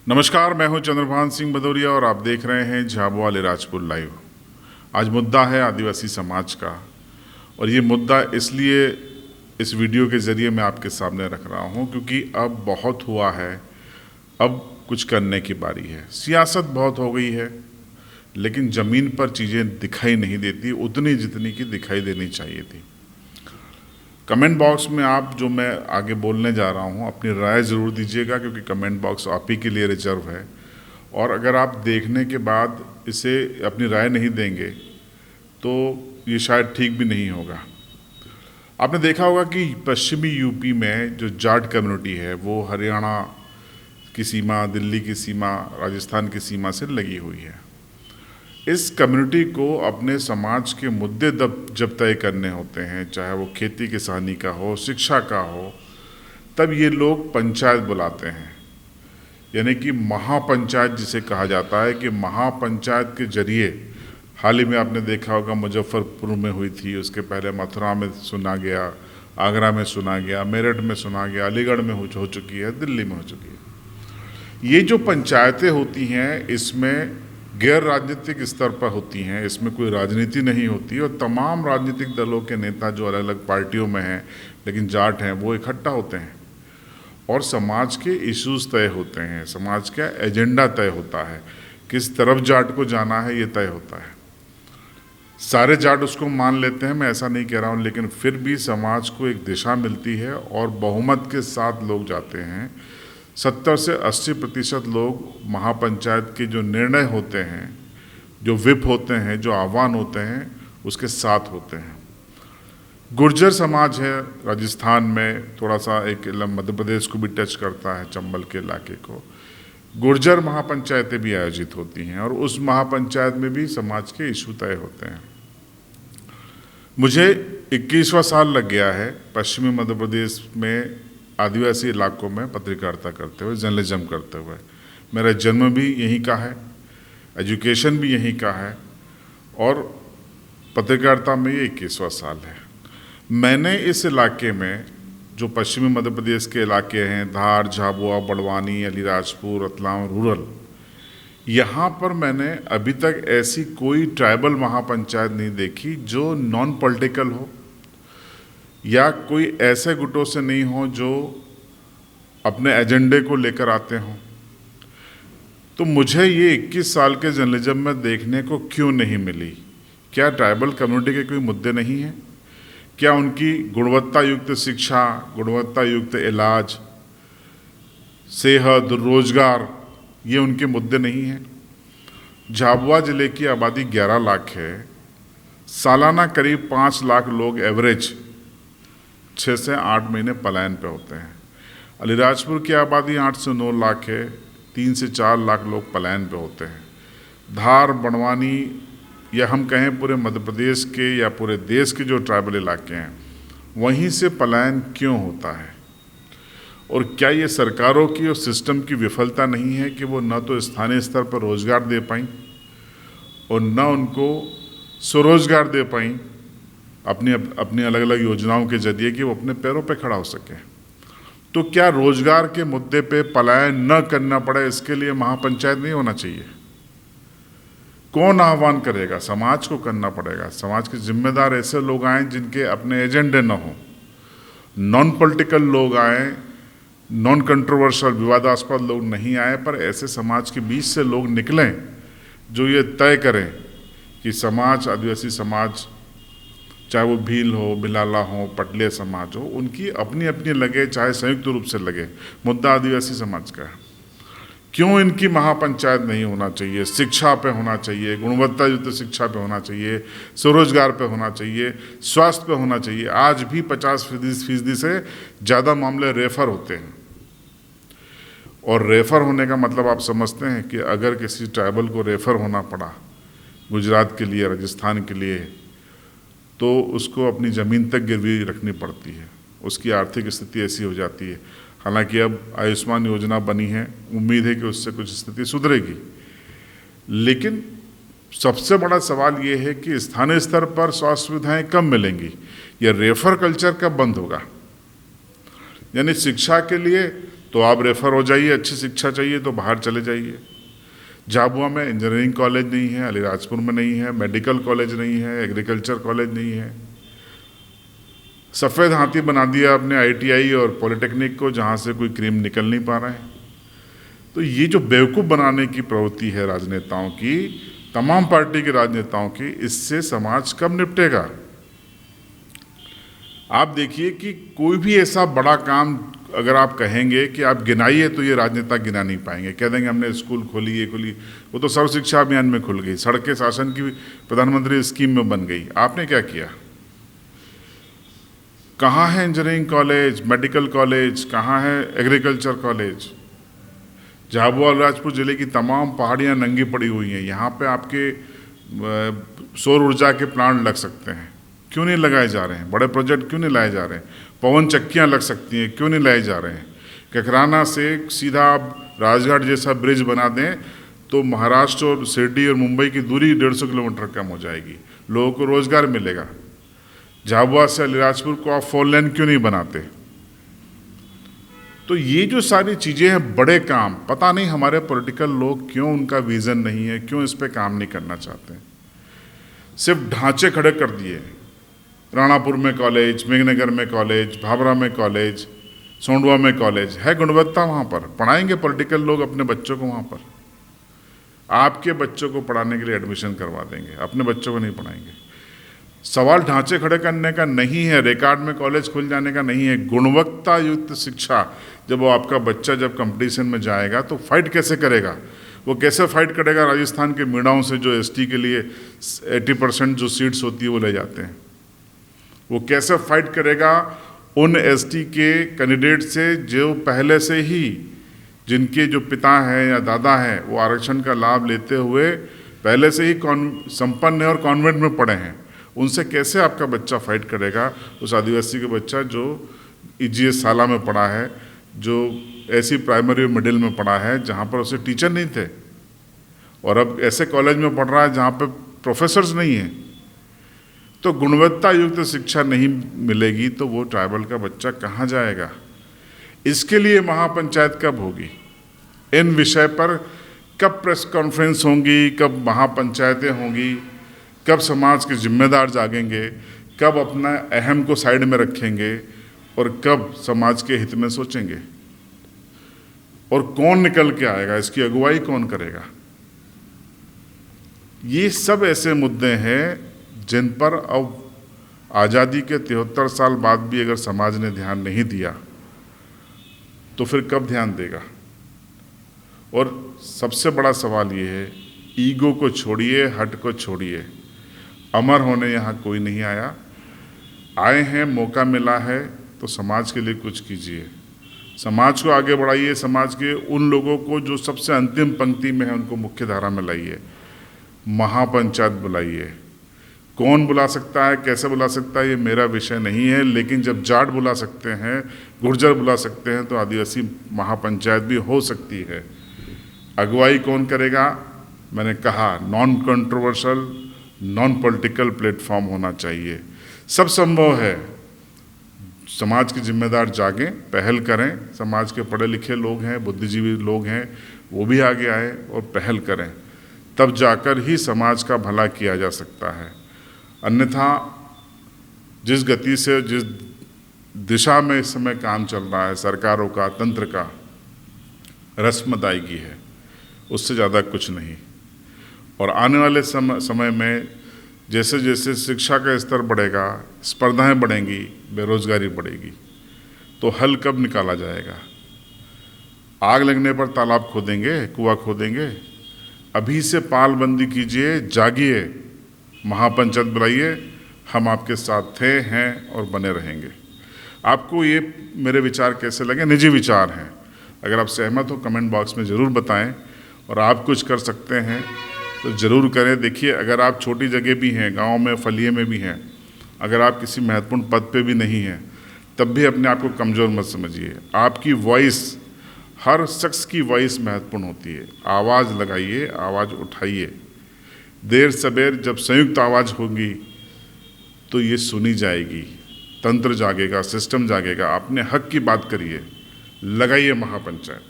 नमस्कार, मैं हूं चंद्रभान सिंह भदौरिया और आप देख रहे हैं झाबुआ अलीराजपुर लाइव। आज मुद्दा है आदिवासी समाज का, और ये मुद्दा इसलिए इस वीडियो के ज़रिए मैं आपके सामने रख रहा हूं क्योंकि अब बहुत हुआ है, अब कुछ करने की बारी है। सियासत बहुत हो गई है, लेकिन ज़मीन पर चीज़ें दिखाई नहीं देती उतनी जितनी की दिखाई देनी चाहिए थी। कमेंट बॉक्स में आप जो मैं आगे बोलने जा रहा हूँ अपनी राय ज़रूर दीजिएगा, क्योंकि कमेंट बॉक्स आप ही के लिए रिजर्व है। और अगर आप देखने के बाद इसे अपनी राय नहीं देंगे तो ये शायद ठीक भी नहीं होगा। आपने देखा होगा कि पश्चिमी यूपी में जो जाट कम्युनिटी है वो हरियाणा की सीमा, दिल्ली की सीमा, राजस्थान की सीमा से लगी हुई है। इस कम्युनिटी को अपने समाज के मुद्दे जब तय करने होते हैं, चाहे वो खेती किसानी का हो, शिक्षा का हो, तब ये लोग पंचायत बुलाते हैं। यानी कि महापंचायत जिसे कहा जाता है, कि महापंचायत के जरिए हाल ही में आपने देखा होगा मुजफ्फरपुर में हुई थी, उसके पहले मथुरा में सुना गया, आगरा में सुना गया, मेरठ में सुना गया, अलीगढ़ में हो चुकी है, दिल्ली में हो चुकी है। ये जो पंचायतें होती हैं इसमें गैर राजनीतिक स्तर पर होती हैं, इसमें कोई राजनीति नहीं होती, और तमाम राजनीतिक दलों के नेता जो अलग अलग पार्टियों में हैं लेकिन जाट हैं वो इकट्ठा होते हैं और समाज के इश्यूज तय होते हैं, समाज का एजेंडा तय होता है, किस तरफ जाट को जाना है ये तय होता है। सारे जाट उसको मान लेते हैं, मैं ऐसा नहीं कह रहा हूँ, लेकिन फिर भी समाज को एक दिशा मिलती है और बहुमत के साथ लोग जाते हैं। 70 से 80% लोग महापंचायत के जो निर्णय होते हैं, जो विप होते हैं, जो आह्वान होते हैं, उसके साथ होते हैं। गुर्जर समाज है राजस्थान में, थोड़ा सा एक मध्य प्रदेश को भी टच करता है, चंबल के इलाके को। गुर्जर महापंचायतें भी आयोजित होती हैं और उस महापंचायत में भी समाज के इशू तय होते हैं। मुझे 21वां साल लग गया है पश्चिमी मध्य प्रदेश में आदिवासी इलाकों में पत्रकारिता करते हुए, जर्नलिज्म करते हुए। मेरा जन्म भी यहीं का है, एजुकेशन भी यहीं का है, और पत्रकारिता में ये 21वां साल है। मैंने इस इलाके में जो पश्चिमी मध्य प्रदेश के इलाके हैं, धार, झाबुआ, बड़वानी, अलीराजपुर, रतलाम रूरल, यहाँ पर मैंने अभी तक ऐसी कोई ट्राइबल महापंचायत नहीं देखी जो नॉन पॉलिटिकल हो, या कोई ऐसे गुटों से नहीं हो जो अपने एजेंडे को लेकर आते हों। तो मुझे ये 21 साल के जर्नलिज्म में देखने को क्यों नहीं मिली? क्या ट्राइबल कम्युनिटी के कोई मुद्दे नहीं हैं? क्या उनकी गुणवत्ता युक्त शिक्षा, गुणवत्ता युक्त इलाज, सेहत, रोजगार, ये उनके मुद्दे नहीं हैं? झाबुआ ज़िले की आबादी 11 लाख है, सालाना करीब 5 लाख लोग एवरेज 6 से 8 महीने पलायन पे होते हैं। अलीराजपुर की आबादी 8 से 9 लाख है, 3 से 4 लाख लोग पलायन पे होते हैं। धार, बड़वानी, या हम कहें पूरे मध्य प्रदेश के या पूरे देश के जो ट्राइबल इलाके हैं, वहीं से पलायन क्यों होता है? और क्या ये सरकारों की और सिस्टम की विफलता नहीं है कि वो न तो स्थानीय स्तर पर रोजगार दे पाई और न उनको स्वरोजगार दे पाई अपनी अलग अलग योजनाओं के जरिए, कि वो अपने पैरों पे खड़ा हो सके? तो क्या रोजगार के मुद्दे पे पलायन न करना पड़े, इसके लिए महापंचायत नहीं होना चाहिए? कौन आह्वान करेगा? समाज को करना पड़ेगा। समाज के जिम्मेदार ऐसे लोग आए जिनके अपने एजेंडे न हो, नॉन पॉलिटिकल लोग आए, नॉन कंट्रोवर्शियल विवादास्पद लोग नहीं आए, पर ऐसे समाज के बीच से लोग निकलें जो ये तय करें कि समाज, आदिवासी समाज, चाहे वो भील हो, बिलाला हो, पटले समाज हो, उनकी अपनी अपनी लगे, चाहे संयुक्त रूप से लगे, मुद्दा आदिवासी समाज का है। क्यों इनकी महापंचायत नहीं होना चाहिए? शिक्षा पे होना चाहिए, गुणवत्ता युक्त शिक्षा पे होना चाहिए, स्वरोजगार पे होना चाहिए, स्वास्थ्य पे होना चाहिए। आज भी 50% से ज़्यादा मामले रेफर होते हैं, और रेफर होने का मतलब आप समझते हैं कि अगर किसी ट्राइबल को रेफर होना पड़ा गुजरात के लिए, राजस्थान के लिए, तो उसको अपनी ज़मीन तक गिरवी रखनी पड़ती है, उसकी आर्थिक स्थिति ऐसी हो जाती है। हालांकि अब आयुष्मान योजना बनी है, उम्मीद है कि उससे कुछ स्थिति सुधरेगी, लेकिन सबसे बड़ा सवाल ये है कि स्थानीय स्तर पर स्वास्थ्य सुविधाएं कब मिलेंगी? या रेफर कल्चर कब बंद होगा? यानी शिक्षा के लिए तो आप रेफ़र हो जाइए, अच्छी शिक्षा चाहिए तो बाहर चले जाइए। झाबुआ में इंजीनियरिंग कॉलेज नहीं है, अलीराजपुर में नहीं है, मेडिकल कॉलेज नहीं है, एग्रीकल्चर कॉलेज नहीं है। सफ़ेद हाथी बना दिया आपने ITI और पॉलिटेक्निक को, जहाँ से कोई क्रीम निकल नहीं पा रहा है। तो ये जो बेवकूफ़ बनाने की प्रवृत्ति है राजनेताओं की, तमाम पार्टी के राजनेताओं की, इससे समाज कब निपटेगा? आप देखिए कि कोई भी ऐसा बड़ा काम अगर आप कहेंगे कि आप गिनाइए, तो ये राजनेता गिना नहीं पाएंगे। कह देंगे हमने स्कूल खोली, ये खोली। वो तो सर्व शिक्षा अभियान में खुल गई, सड़कें शासन की प्रधानमंत्री स्कीम में बन गई। आपने क्या किया? कहाँ है इंजीनियरिंग कॉलेज, मेडिकल कॉलेज, कहाँ है एग्रीकल्चर कॉलेज? झाबुआ अलीराजपुर ज़िले की तमाम पहाड़ियाँ नंगी पड़ी हुई हैं। यहाँ पे आपके सौर ऊर्जा के प्लांट लग सकते हैं, क्यों नहीं लगाए जा रहे हैं? बड़े प्रोजेक्ट क्यों नहीं लाए जा रहे हैं? पवन चक्कियाँ लग सकती हैं, क्यों नहीं लाए जा रहे हैं? ककराना से सीधा आप राजघाट जैसा ब्रिज बना दें तो महाराष्ट्र और शिरडी और मुंबई की दूरी 150 किलोमीटर कम हो जाएगी, लोगों को रोजगार मिलेगा। झाबुआ से अलीराजपुर को आप 4 लेन क्यों नहीं बनाते? तो ये जो सारी चीज़ें हैं, बड़े काम, पता नहीं हमारे पॉलिटिकल लोग क्यों, उनका विज़न नहीं है, क्यों इस पे काम नहीं करना चाहते हैं। सिर्फ ढांचे खड़े कर दिए। राणापुर में कॉलेज, मेघनगर में कॉलेज, भाभरा में कॉलेज, सोंडवा में कॉलेज है। गुणवत्ता वहाँ पर पढ़ाएंगे पॉलिटिकल लोग अपने बच्चों को? वहाँ पर आपके बच्चों को पढ़ाने के लिए एडमिशन करवा देंगे, अपने बच्चों को नहीं पढ़ाएंगे। सवाल ढांचे खड़े करने का नहीं है, रिकॉर्ड में कॉलेज खुल जाने का नहीं है। गुणवत्ता युक्त शिक्षा, जब वो आपका बच्चा जब कंपटीशन में जाएगा तो फाइट कैसे करेगा? वो कैसे फाइट करेगा राजस्थान के मीणाओं से, जो ST के लिए 80% जो सीट्स होती है वो ले जाते हैं? वो कैसे फाइट करेगा उन ST के कैंडिडेट से जो पहले से ही, जिनके जो पिता हैं या दादा हैं वो आरक्षण का लाभ लेते हुए पहले से ही संपन्न है और कॉन्वेंट में पढ़े हैं? उनसे कैसे आपका बच्चा फाइट करेगा? उस आदिवासी का बच्चा जो EGS साला में पढ़ा है, जो ऐसी प्राइमरी और मिडिल में पढ़ा है जहाँ पर उसे टीचर नहीं थे, और अब ऐसे कॉलेज में पढ़ रहा है जहाँ पर प्रोफेसर्स नहीं हैं। तो गुणवत्ता युक्त शिक्षा नहीं मिलेगी तो वो ट्राइबल का बच्चा कहाँ जाएगा? इसके लिए महापंचायत कब होगी? इन विषय पर कब प्रेस कॉन्फ्रेंस होंगी, कब महापंचायतें होंगी, कब समाज के जिम्मेदार जागेंगे, कब अपना अहम को साइड में रखेंगे और कब समाज के हित में सोचेंगे? और कौन निकल के आएगा? इसकी अगुवाई कौन करेगा? ये सब ऐसे मुद्दे हैं जिन पर अब आज़ादी के 73 साल बाद भी अगर समाज ने ध्यान नहीं दिया तो फिर कब ध्यान देगा? और सबसे बड़ा सवाल ये है, ईगो को छोड़िए, हट को छोड़िए। अमर होने यहाँ कोई नहीं आया। आए हैं, मौका मिला है तो समाज के लिए कुछ कीजिए, समाज को आगे बढ़ाइए। समाज के उन लोगों को जो सबसे अंतिम पंक्ति में है उनको मुख्य धारा में लाइए। महापंचायत बुलाइए। कौन बुला सकता है, कैसे बुला सकता है, ये मेरा विषय नहीं है, लेकिन जब जाट बुला सकते हैं, गुर्जर बुला सकते हैं, तो आदिवासी महापंचायत भी हो सकती है। अगुवाई कौन करेगा? मैंने कहा, non controversial, non political platform होना चाहिए। सब संभव है। समाज के जिम्मेदार जागें, पहल करें। समाज के पढ़े लिखे लोग हैं, बुद्धिजीवी लोग हैं, वो भी आगे आए और पहल करें, तब जाकर ही समाज का भला किया जा सकता है। अन्यथा जिस गति से, जिस दिशा में इस समय काम चल रहा है सरकारों का, तंत्र का, रस्म अदायगी है, उससे ज़्यादा कुछ नहीं। और आने वाले समय में जैसे जैसे शिक्षा का स्तर बढ़ेगा, स्पर्धाएं बढ़ेंगी, बेरोजगारी बढ़ेगी, तो हल कब निकाला जाएगा? आग लगने पर तालाब खोदेंगे, कुआं खोदेंगे? अभी से पालबंदी कीजिए, जागिए, महापंचायत बुलाइए। हम आपके साथ थे, हैं और बने रहेंगे। आपको ये मेरे विचार कैसे लगे? निजी विचार हैं। अगर आप सहमत हो कमेंट बॉक्स में ज़रूर बताएं, और आप कुछ कर सकते हैं तो ज़रूर करें। देखिए, अगर आप छोटी जगह भी हैं, गांव में, फलिए में भी हैं, अगर आप किसी महत्वपूर्ण पद पे भी नहीं हैं, तब भी अपने आप को कमज़ोर मत समझिए। आपकी वॉइस, हर शख्स की वॉइस महत्वपूर्ण होती है। आवाज़ लगाइए, आवाज़ उठाइए। देर सबेर जब संयुक्त आवाज़ होगी तो ये सुनी जाएगी, तंत्र जागेगा, सिस्टम जागेगा। अपने हक की बात करिए, लगाइए महापंचायत।